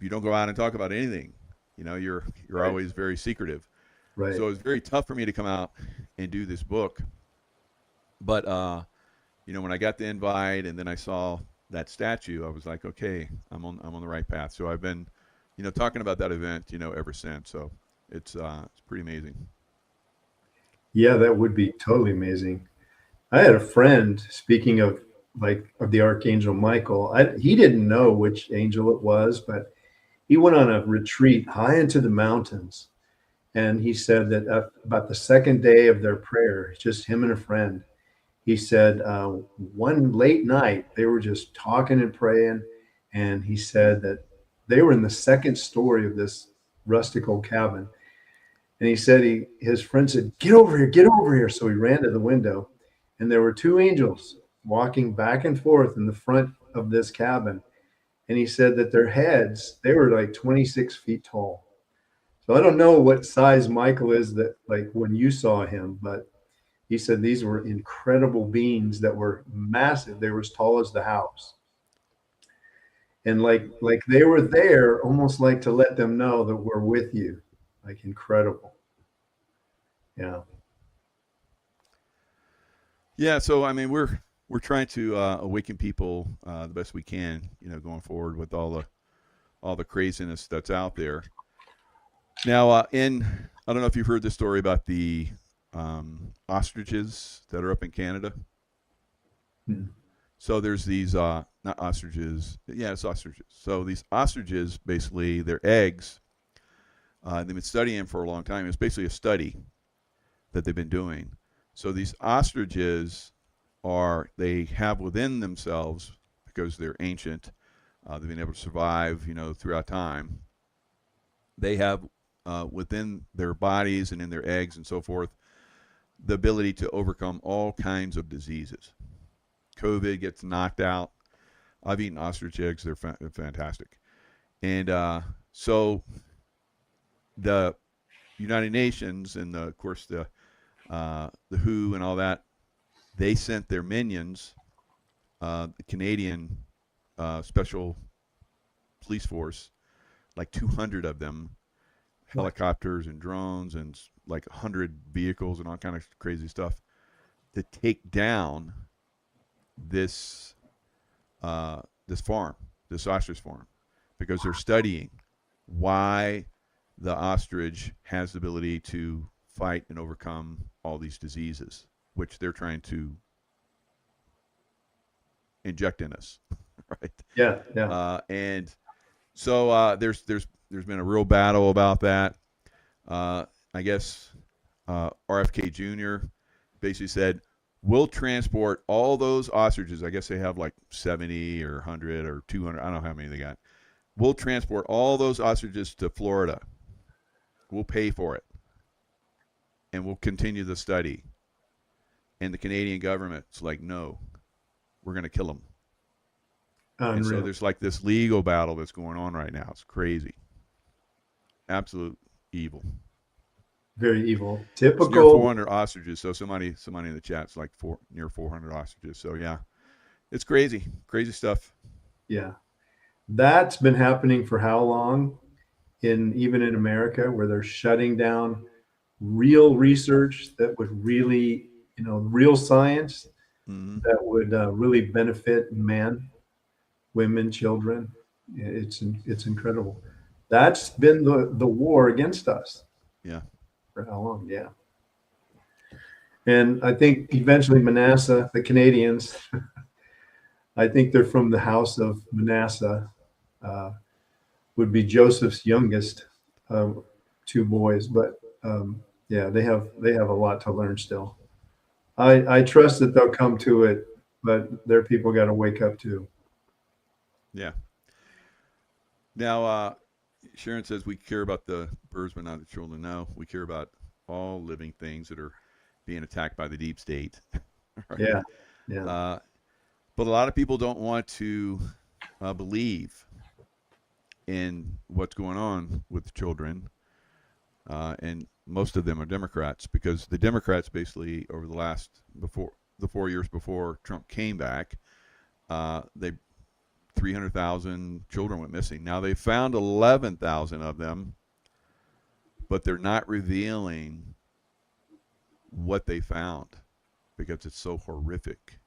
S3: don't go out and talk about anything. You know, you're
S2: Right.
S3: always very secretive.
S2: Right.
S3: So it was very tough for me to come out and do this book. But you know, when I got the invite and then I saw that statue, I was like, okay, I'm on the right path. So I've been, you know, talking about that event, you know, ever since. So it's pretty amazing.
S2: Yeah, that would be totally amazing. I had a friend, speaking of the Archangel Michael. He didn't know which angel it was, but he went on a retreat high into the mountains. And he said that about the second day of their prayer, just him and a friend, he said one late night, they were just talking and praying. And he said that they were in the second story of this rustic old cabin. And he said his friend said, get over here, get over here. So he ran to the window, and there were two angels walking back and forth in the front of this cabin. And he said that their heads, they were like 26 feet tall. So I don't know what size Michael is that, like, when you saw him, but he said these were incredible beings that were massive. They were as tall as the house. And like they were there almost like to let them know that we're with you. Like, incredible. Yeah.
S3: Yeah. So I mean, we're trying to awaken people the best we can, you know, going forward with all the craziness that's out there. Now, I don't know if you've heard this story about the ostriches that are up in Canada.
S2: Hmm.
S3: So there's these not ostriches. Yeah, it's ostriches. So these ostriches, basically, their eggs. They've been studying for a long time. It's basically a study that they've been doing. So these ostriches they have within themselves, because they're ancient, they've been able to survive, you know, throughout time. They have within their bodies and in their eggs and so forth, the ability to overcome all kinds of diseases. COVID gets knocked out. I've eaten ostrich eggs. They're fantastic. And so the United Nations and of course the WHO and all that, they sent their minions, the Canadian Special Police Force, like 200 of them, helicopters and drones and like 100 vehicles and all kind of crazy stuff to take down this this farm, this ostrich farm, because they're studying why the ostrich has the ability to fight and overcome all these diseases, which they're trying to inject in us, right?
S2: Yeah, yeah.
S3: And so there's been a real battle about that. I guess RFK Jr. basically said, we'll transport all those ostriches. I guess they have like 70 or 100 or 200. I don't know how many they got. We'll transport all those ostriches to Florida. We'll pay for it. And we'll continue the study. And the Canadian government's like, no, we're going to kill them. And so
S2: Unreal.
S3: there's like this legal battle that's going on right now. It's crazy. Absolute evil.
S2: Very evil.
S3: It's near
S2: Typical.
S3: 400 ostriches. So somebody in the chat's like near 400 ostriches. So yeah, it's crazy stuff.
S2: Yeah. That's been happening for how long? Even in America, where they're shutting down real research that would really, real science
S3: Mm-hmm.
S2: that would really benefit man, women, children. It's incredible. That's been the war against us.
S3: Yeah.
S2: For how long? Yeah. And I think eventually Manasseh, the Canadians, I think they're from the house of Manasseh, would be Joseph's youngest two boys. But yeah, they have a lot to learn still. I trust that they'll come to it, but their people got to wake up too.
S3: Yeah. Now, Sharon says we care about the birds, but not the children. No, we care about all living things that are being attacked by the deep state. Right?
S2: Yeah. Yeah.
S3: But a lot of people don't want to believe in what's going on with the children. And most of them are Democrats, because the Democrats basically over the 4 years before Trump came back, 300,000 children went missing. Now they found 11,000 of them, but they're not revealing what they found because it's so horrific.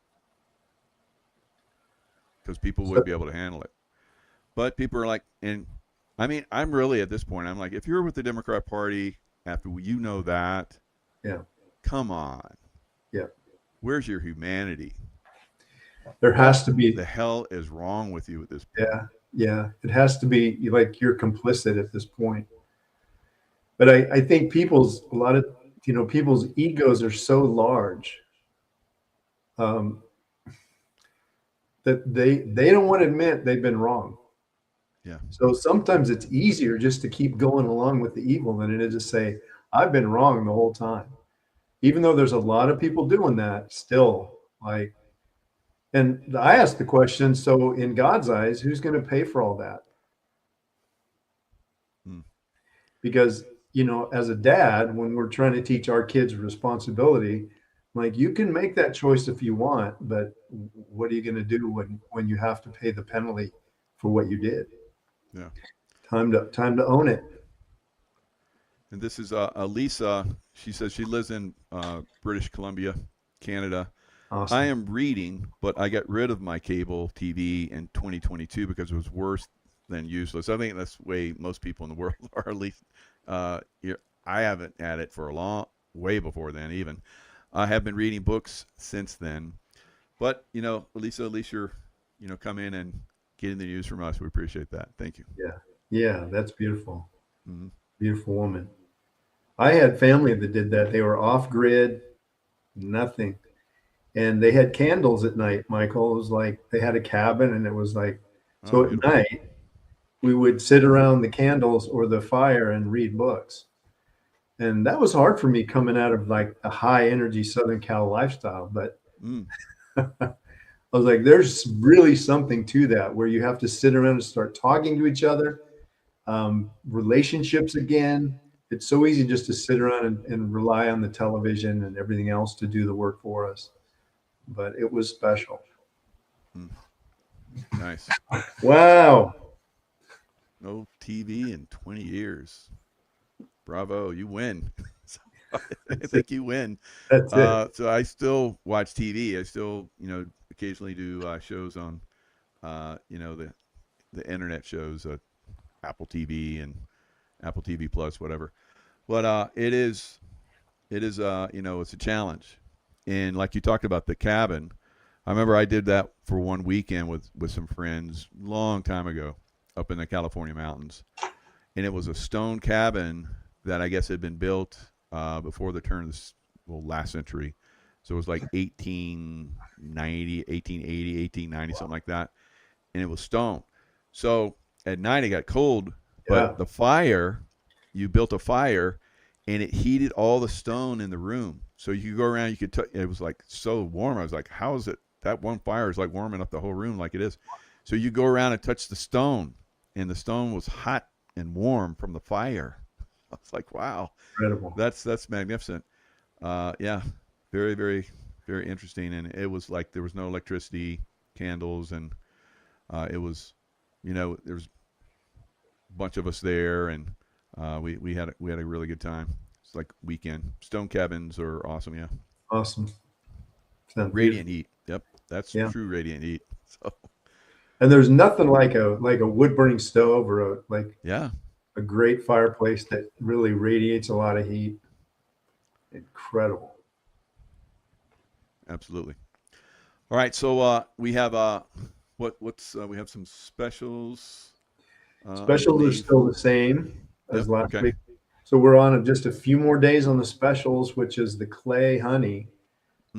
S3: Because people wouldn't be able to handle it. But people are like, and I mean, I'm really at this point, I'm like, if you're with the Democrat Party after that,
S2: Yeah.
S3: come on.
S2: Yeah.
S3: Where's your humanity?
S2: There has to be.
S3: The hell is wrong with you at this point?
S2: Yeah. Yeah. It has to be like you're complicit at this point. But I think people's egos are so large that they don't want to admit they've been wrong.
S3: Yeah.
S2: So sometimes it's easier just to keep going along with the evil than it is to say, I've been wrong the whole time. Even though there's a lot of people doing that still, like, and I asked the question, so in God's eyes, who's going to pay for all that? Because, as a dad, when we're trying to teach our kids responsibility, like, you can make that choice if you want, but what are you going to do when you have to pay the penalty for what you did?
S3: Yeah.
S2: Time to own it.
S3: And this is Lisa. She says she lives in British Columbia, Canada.
S2: Awesome.
S3: I am reading, but I got rid of my cable TV in 2022 because it was worse than useless. I think that's the way most people in the world are. At least I haven't had it for way before then even. I have been reading books since then. But, Lisa, at least you're, come in and getting the news from us. We appreciate that. Thank you.
S2: Yeah, that's beautiful.
S3: Mm-hmm.
S2: Beautiful woman. I had family that did that. They were off grid, nothing. And they had candles at night, Michael. It was like they had a cabin, and it was like, so at night, we would sit around the candles or the fire and read books. And that was hard for me coming out of like a high energy Southern Cal lifestyle. But I was like, there's really something to that where you have to sit around and start talking to each other, relationships again, it's so easy just to sit around and rely on the television and everything else to do the work for us. But it was special.
S3: Nice.
S2: Wow.
S3: No TV in 20 years. Bravo, you win. So, I think you win.
S2: That's it.
S3: So I still watch TV. I still, occasionally do shows on, the internet shows, Apple TV and Apple TV Plus, whatever. But it's a challenge. And like you talked about the cabin, I remember I did that for one weekend with some friends long time ago up in the California mountains. And it was a stone cabin that I guess had been built before the turn of the last century. So it was like 1890, 1880, 1890, something like that. And it was stone. So at night it got cold, but the fire, you built a fire and it heated all the stone in the room. So you could go around, it was like so warm. I was like, how is it? That one fire is like warming up the whole room like it is. So you go around and touch the stone, and the stone was hot and warm from the fire. I was like, wow,
S2: Incredible.
S3: that's magnificent. Yeah, very, very, very interesting. And it was like there was no electricity, candles, and it was, there was a bunch of us there, and we had a really good time. It's like weekend. Stone cabins are awesome. Yeah.
S2: Awesome. Sounds
S3: Radiant heat. Yep, that's
S2: Yeah.
S3: true radiant heat. So
S2: And there's nothing like a wood burning stove or
S3: yeah,
S2: a great fireplace that really radiates a lot of heat. Incredible.
S3: absolutely. All right, so we have we have some specials. I
S2: Specials are
S3: believe.
S2: still the same as
S3: Yep,
S2: last
S3: okay.
S2: week. So we're on just a few more days on the specials, which is the clay honey.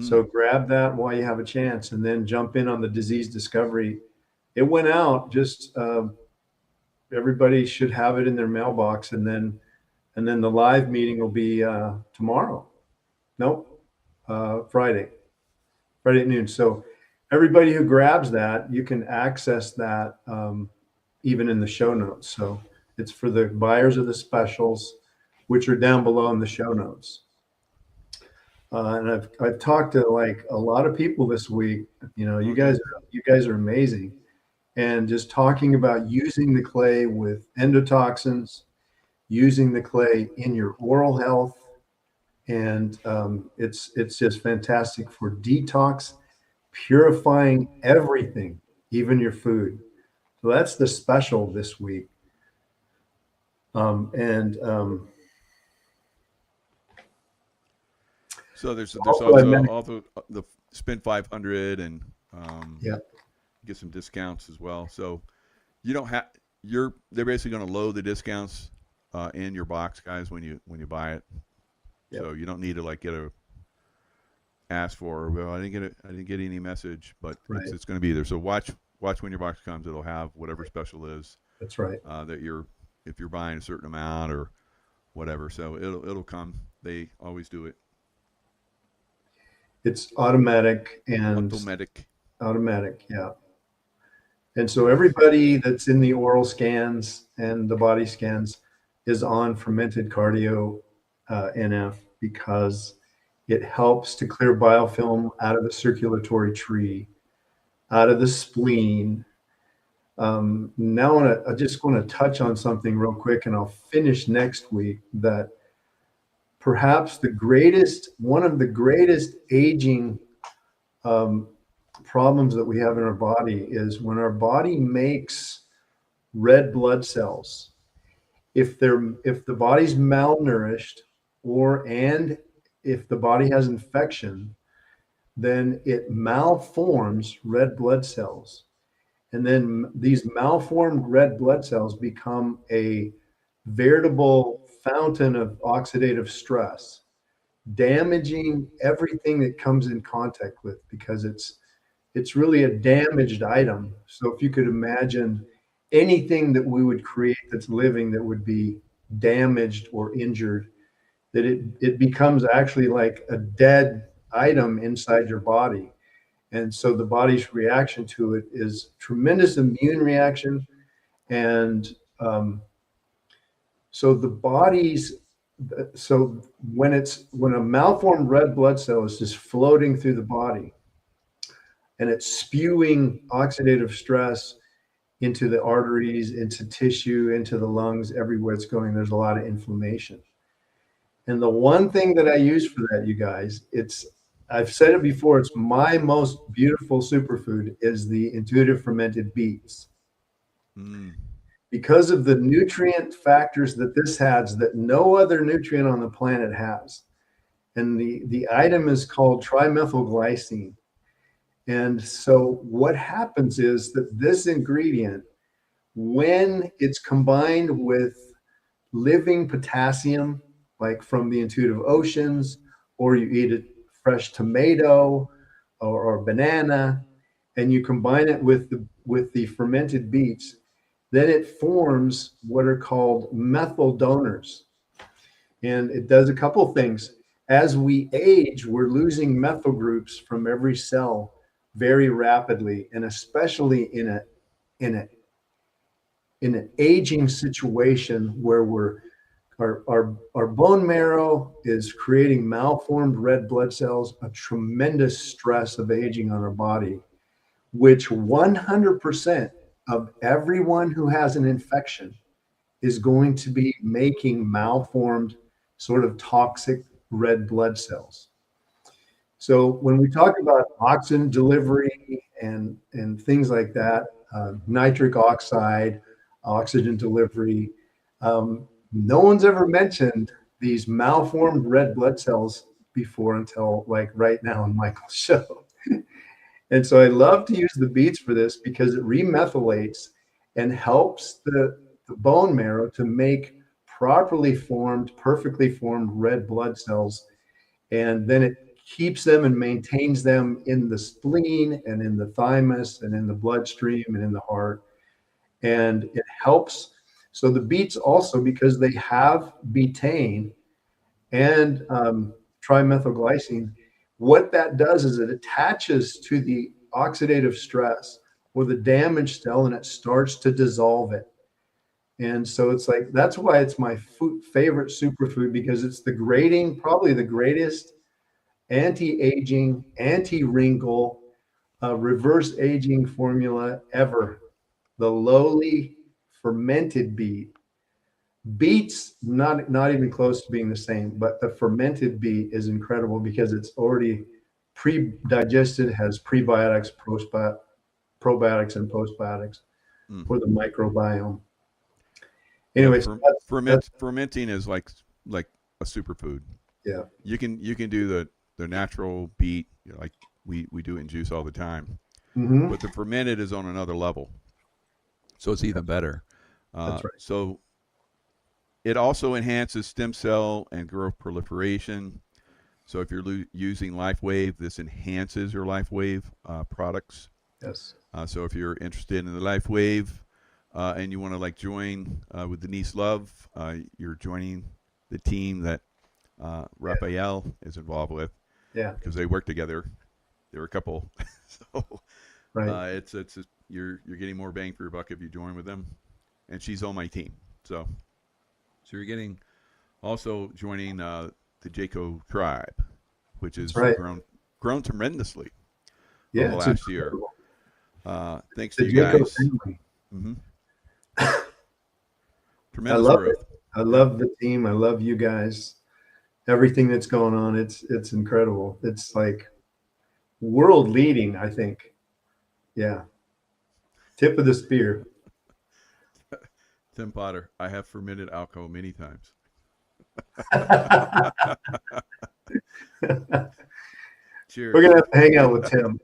S2: So grab that while you have a chance, and then jump in on the disease discovery. It went out. Just everybody should have it in their mailbox, and then the live meeting will be tomorrow. Nope, Friday at noon. So everybody who grabs that, you can access that even in the show notes. So it's for the buyers of the specials, which are down below in the show notes. And I've talked to like a lot of people this week. You guys are amazing, and just talking about using the clay with endotoxins, using the clay in your oral health, and it's just fantastic for detox, purifying everything, even your food. So that's the special this week.
S3: So there's
S2: Also, I meant-
S3: also the spend 500 and
S2: Yeah.
S3: get some discounts as well. So you don't have they're basically going to load the discounts in your box, guys, when you buy it.
S2: Yep.
S3: So you don't need to like ask for. Well, I didn't get any message, but
S2: Right.
S3: it's going to be there. So watch when your box comes. It'll have whatever special is
S2: That's right.
S3: that if you're buying a certain amount or whatever. So it'll come. They always do it.
S2: It's automatic and automatic. Yeah. And so everybody that's in the oral scans and the body scans is on fermented cardio NF because it helps to clear biofilm out of the circulatory tree, out of the spleen. Now I just want to touch on something real quick, and I'll finish next week. That perhaps one of the greatest aging problems that we have in our body is when our body makes red blood cells. If the body's malnourished, and if the body has infection, then it malforms red blood cells. And then these malformed red blood cells become a veritable fountain of oxidative stress, damaging everything that comes in contact with, because it's really a damaged item. So if you could imagine anything that we would create that's living that would be damaged or injured, that it becomes actually like a dead item inside your body. And so the body's reaction to it is tremendous immune reaction. And so the body's So when a malformed red blood cell is just floating through the body and it's spewing oxidative stress into the arteries, into tissue, into the lungs, everywhere it's going, there's a lot of inflammation. And the one thing that I use for that, you guys, I've said it before, it's my most beautiful superfood is the intuitive fermented beets.
S3: Mm.
S2: Because of the nutrient factors that this has that no other nutrient on the planet has. And the item is called trimethylglycine. And so what happens is that this ingredient, when it's combined with living potassium, like from the intuitive oceans, or you eat a fresh tomato or banana, and you combine it with the fermented beets, then it forms what are called methyl donors. And it does a couple things. As we age, we're losing methyl groups from every cell very rapidly, and especially in an aging situation where our bone marrow is creating malformed red blood cells, a tremendous stress of aging on our body, which 100% of everyone who has an infection is going to be making malformed, sort of toxic red blood cells. So when we talk about oxygen delivery and things like that, nitric oxide, oxygen delivery, no one's ever mentioned these malformed red blood cells before until like right now in Michael's show. And so I love to use the beets for this because it remethylates and helps the bone marrow to make properly formed, perfectly formed red blood cells. And then it keeps them and maintains them in the spleen and in the thymus and in the bloodstream and in the heart. And it helps. So the beets also, because they have betaine and trimethylglycine, what that does is it attaches to the oxidative stress or the damaged cell and it starts to dissolve it. And so it's like, that's why it's my favorite superfood, because it's probably the greatest anti-aging, anti-wrinkle, reverse aging formula ever. The lowly fermented beet. Beets, not even close to being the same, but the fermented beet is incredible because it's already pre-digested, has prebiotics, probiotics, and postbiotics for the microbiome. Anyways,
S3: fermenting is like a superfood.
S2: Yeah,
S3: you can do the natural beet, like we do in juice all the time, but the fermented is on another level, so it's even better.
S2: That's right.
S3: So it also enhances stem cell and growth proliferation. So if you're using LifeWave, this enhances your LifeWave products.
S2: Yes.
S3: So if you're interested in the LifeWave and you want to join with Denise Love, you're joining the team that Raphael is involved with.
S2: Yeah.
S3: Because they work together. They're a couple. So
S2: right.
S3: It's you're getting more bang for your buck if you join with them. And she's on my team. So you're getting also joining the Jaco tribe, which is grown tremendously over the last year. Thanks to you guys. Mm-hmm. Tremendous growth.
S2: I love the team. I love you guys. Everything that's going on, it's incredible. It's like world leading, I think. Yeah. Tip of the spear.
S3: Tim Potter, I have fermented alcohol many times. Cheers.
S2: We're going to have to hang out with Tim.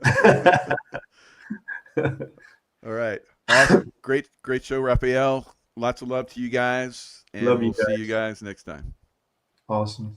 S3: All right. Awesome. Great show, Raphael. Lots of love to you guys. And we'll see you guys next time.
S2: Awesome.